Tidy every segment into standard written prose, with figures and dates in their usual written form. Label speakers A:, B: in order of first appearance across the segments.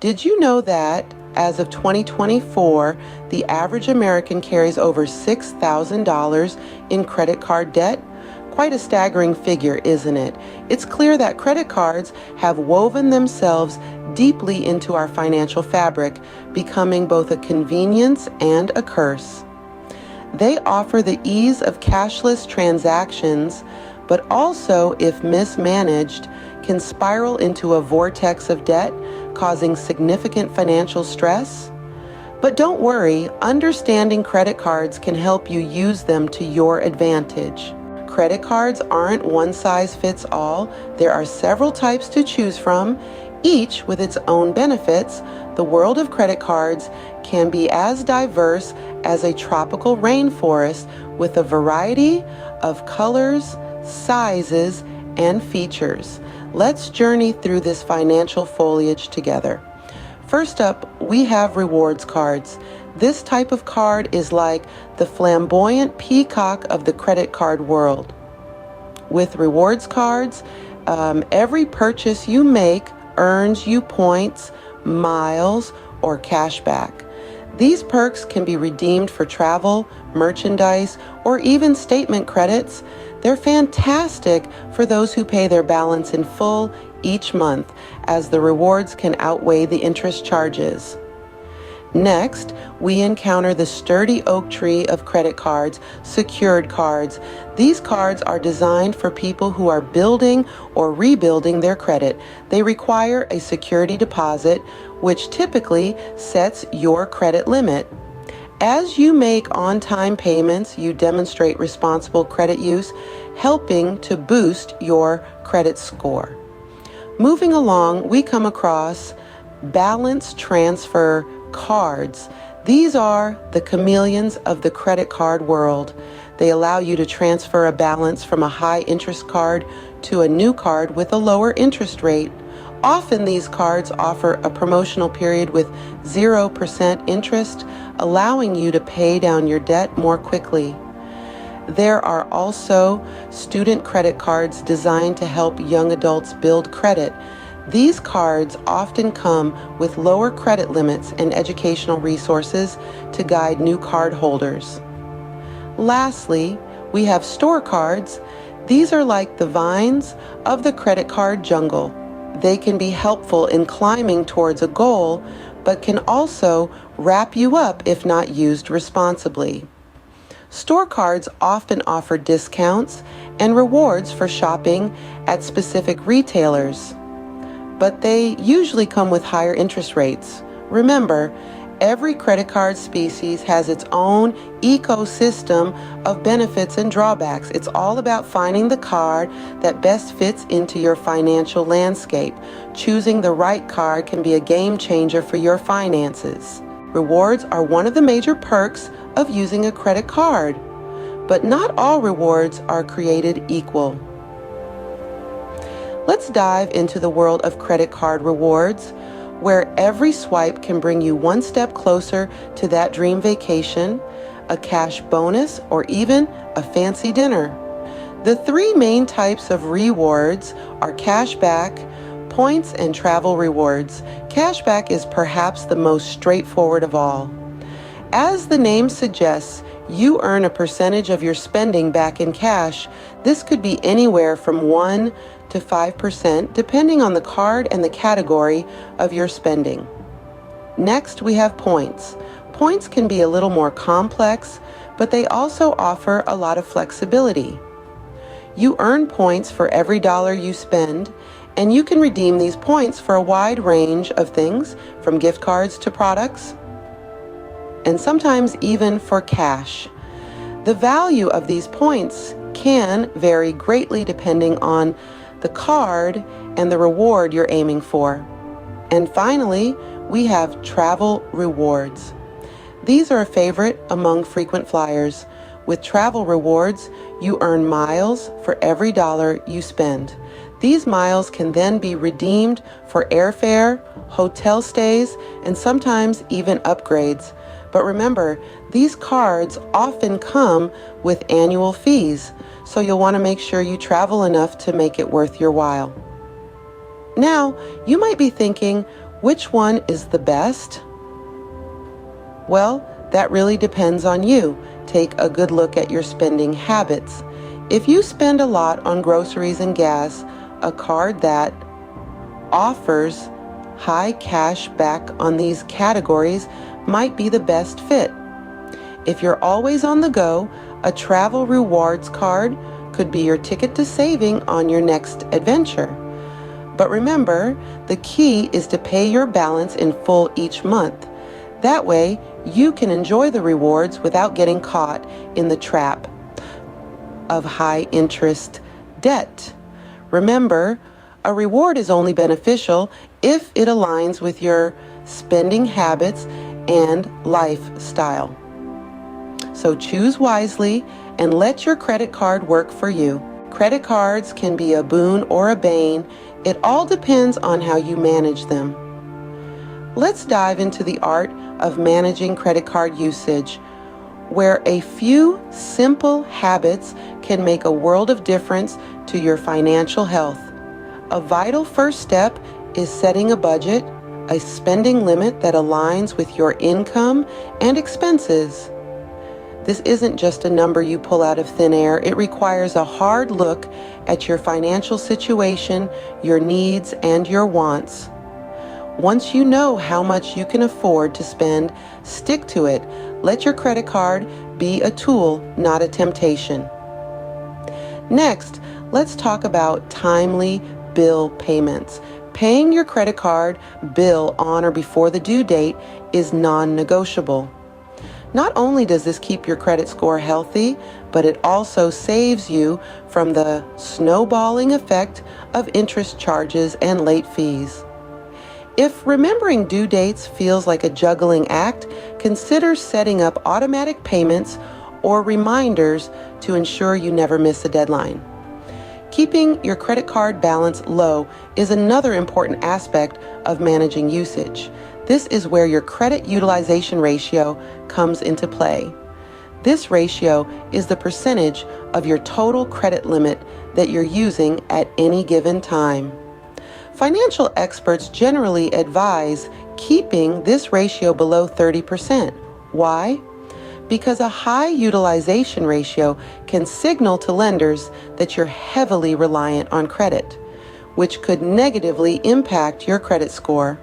A: Did you know that as of 2024, the average American carries over $6,000 in credit card debt? Quite a staggering figure, isn't it? It's clear that credit cards have woven themselves deeply into our financial fabric, becoming both a convenience and a curse. They offer the ease of cashless transactions, but also, if mismanaged, can spiral into a vortex of debt, causing significant financial stress. But don't worry, understanding credit cards can help you use them to your advantage. Credit cards aren't one size fits all. There are several types to choose from, each with its own benefits. The world of credit cards can be as diverse as a tropical rainforest, with a variety of colors, sizes, and features. Let's journey through this financial foliage together. First up, we have rewards cards. This type of card is like the flamboyant peacock of the credit card world. With rewards cards, every purchase you make earns you points, miles, or cash back. These perks can be redeemed for travel, merchandise, or even statement credits. They're fantastic for those who pay their balance in full each month, as the rewards can outweigh the interest charges. Next, we encounter the sturdy oak tree of credit cards, secured cards. These cards are designed for people who are building or rebuilding their credit. They require a security deposit, which typically sets your credit limit. As you make on-time payments, you demonstrate responsible credit use, helping to boost your credit score. Moving along, we come across balance transfer cards. These are the chameleons of the credit card world. They allow you to transfer a balance from a high interest card to a new card with a lower interest rate. Often these cards offer a promotional period with 0% interest, allowing you to pay down your debt more quickly. There are also student credit cards designed to help young adults build credit. These cards often come with lower credit limits and educational resources to guide new card holders. Lastly, we have store cards. These are like the vines of the credit card jungle. They can be helpful in climbing towards a goal, but can also wrap you up if not used responsibly. Store cards often offer discounts and rewards for shopping at specific retailers, but they usually come with higher interest rates. Remember, every credit card species has its own ecosystem of benefits and drawbacks. It's all about finding the card that best fits into your financial landscape. Choosing the right card can be a game changer for your finances. Rewards are one of the major perks of using a credit card, but not all rewards are created equal. Let's dive into the world of credit card rewards, where every swipe can bring you one step closer to that dream vacation, a cash bonus, or even a fancy dinner. The three main types of rewards are cashback, points, and travel rewards. Cashback is perhaps the most straightforward of all. As the name suggests, you earn a percentage of your spending back in cash. This could be anywhere from 1 to 5%, depending on the card and the category of your spending. Next, we have points. Points can be a little more complex, but they also offer a lot of flexibility. You earn points for every dollar you spend, and you can redeem these points for a wide range of things, from gift cards to products, and sometimes even for cash. The value of these points can vary greatly depending on the card and the reward you're aiming for. And finally, we have travel rewards. These are a favorite among frequent flyers. With travel rewards, you earn miles for every dollar you spend. These miles can then be redeemed for airfare, hotel stays, and sometimes even upgrades. But remember, these cards often come with annual fees, so you'll want to make sure you travel enough to make it worth your while. Now, you might be thinking, Which one is the best? Well, that really depends on you. Take a good look at your spending habits. If you spend a lot on groceries and gas, a card that offers high cash back on these categories might be the best fit. If you're always on the go, a travel rewards card could be your ticket to saving on your next adventure. But remember, the key is to pay your balance in full each month. That way, you can enjoy the rewards without getting caught in the trap of high interest debt. Remember, a reward is only beneficial if it aligns with your spending habits and lifestyle. So choose wisely and let your credit card work for you. Credit cards can be a boon or a bane. It all depends on how you manage them. Let's dive into the art of managing credit card usage, where a few simple habits can make a world of difference to your financial health. A vital first step is setting a budget, a spending limit that aligns with your income and expenses. This isn't just a number you pull out of thin air. It requires a hard look at your financial situation, your needs, and your wants. Once you know how much you can afford to spend, stick to it. Let your credit card be a tool, not a temptation. Next, let's talk about timely bill payments. Paying your credit card bill on or before the due date is non-negotiable. Not only does this keep your credit score healthy, but it also saves you from the snowballing effect of interest charges and late fees. If remembering due dates feels like a juggling act, consider setting up automatic payments or reminders to ensure you never miss a deadline. Keeping your credit card balance low is another important aspect of managing usage. This is where your credit utilization ratio comes into play. This ratio is the percentage of your total credit limit that you're using at any given time. Financial experts generally advise keeping this ratio below 30%. Why? Because a high utilization ratio can signal to lenders that you're heavily reliant on credit, which could negatively impact your credit score.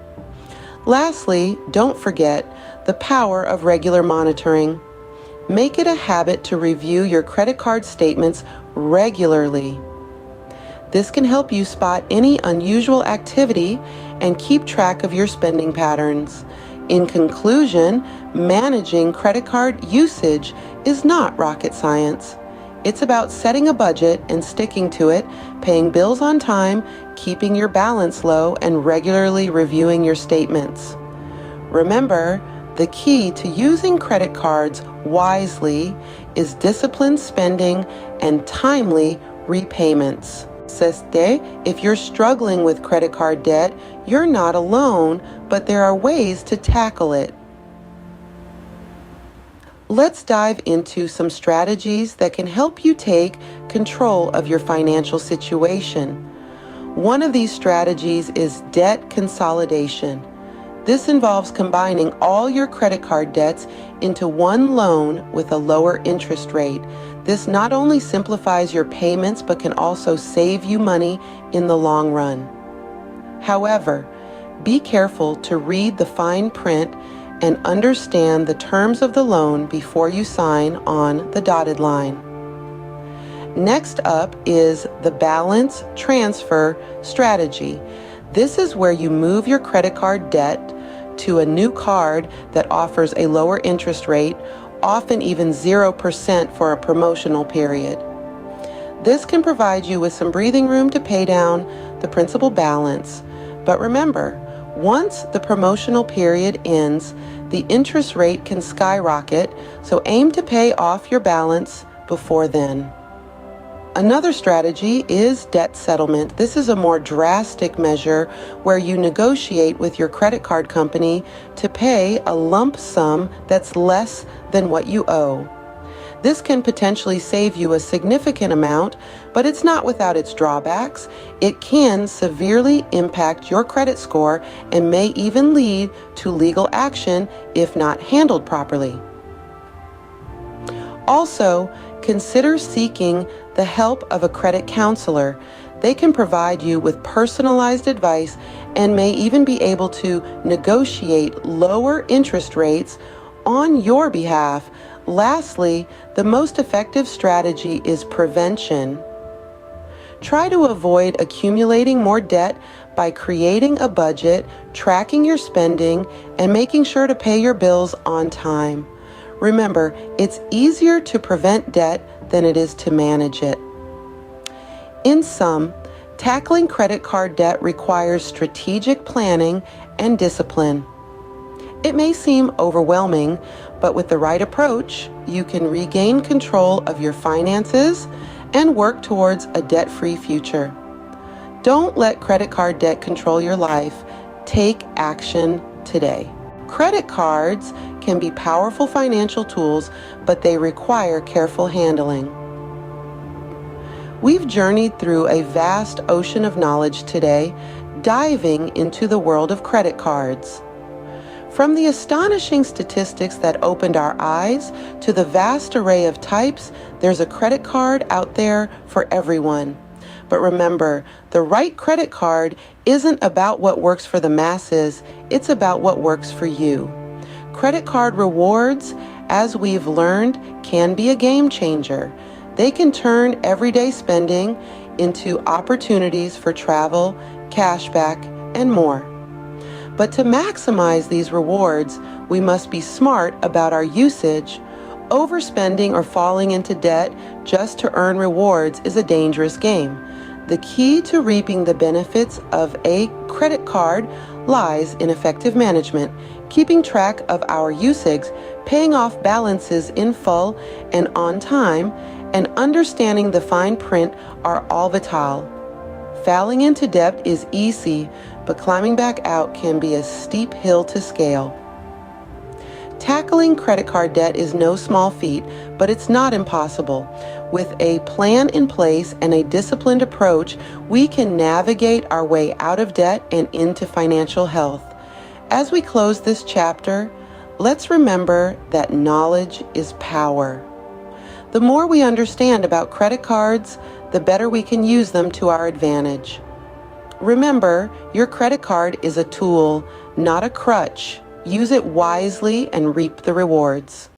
A: Lastly, don't forget the power of regular monitoring. Make it a habit to review your credit card statements regularly. This can help you spot any unusual activity and keep track of your spending patterns. In conclusion, managing credit card usage is not rocket science. It's about setting a budget and sticking to it, paying bills on time, keeping your balance low, and regularly reviewing your statements. Remember, the key to using credit cards wisely is disciplined spending and timely repayments. If you're struggling with credit card debt, you're not alone, but there are ways to tackle it. Let's dive into some strategies that can help you take control of your financial situation. One of these strategies is debt consolidation. This involves combining all your credit card debts into one loan with a lower interest rate. This not only simplifies your payments, but can also save you money in the long run. However, be careful to read the fine print and understand the terms of the loan before you sign on the dotted line. Next up is the balance transfer strategy. This is where you move your credit card debt to a new card that offers a lower interest rate, often even 0% for a promotional period. This can provide you with some breathing room to pay down the principal balance. But remember, once the promotional period ends, the interest rate can skyrocket, so aim to pay off your balance before then. Another strategy is debt settlement. This is a more drastic measure where you negotiate with your credit card company to pay a lump sum that's less than what you owe. This can potentially save you a significant amount, but it's not without its drawbacks. It can severely impact your credit score and may even lead to legal action if not handled properly. Also, consider seeking the help of a credit counselor. They can provide you with personalized advice and may even be able to negotiate lower interest rates on your behalf. Lastly, the most effective strategy is prevention. Try to avoid accumulating more debt by creating a budget, tracking your spending, and making sure to pay your bills on time. Remember, it's easier to prevent debt than it is to manage it. In sum, tackling credit card debt requires strategic planning and discipline. It may seem overwhelming, but with the right approach, you can regain control of your finances and work towards a debt-free future. Don't let credit card debt control your life. Take action today. Credit cards can be powerful financial tools, but they require careful handling. We've journeyed through a vast ocean of knowledge today, diving into the world of credit cards. From the astonishing statistics that opened our eyes to the vast array of types, there's a credit card out there for everyone. But remember, the right credit card isn't about what works for the masses, it's about what works for you. Credit card rewards, as we've learned, can be a game changer. They can turn everyday spending into opportunities for travel, cashback, and more. But to maximize these rewards, we must be smart about our usage. Overspending or falling into debt just to earn rewards is a dangerous game. The key to reaping the benefits of a credit card lies in effective management, keeping track of our usage, paying off balances in full and on time, and understanding the fine print are all vital. Falling into debt is easy, but climbing back out can be a steep hill to scale. Tackling credit card debt is no small feat, but it's not impossible. With a plan in place and a disciplined approach, we can navigate our way out of debt and into financial health. As we close this chapter, let's remember that knowledge is power. The more we understand about credit cards, the better we can use them to our advantage. Remember, your credit card is a tool, not a crutch. Use it wisely and reap the rewards.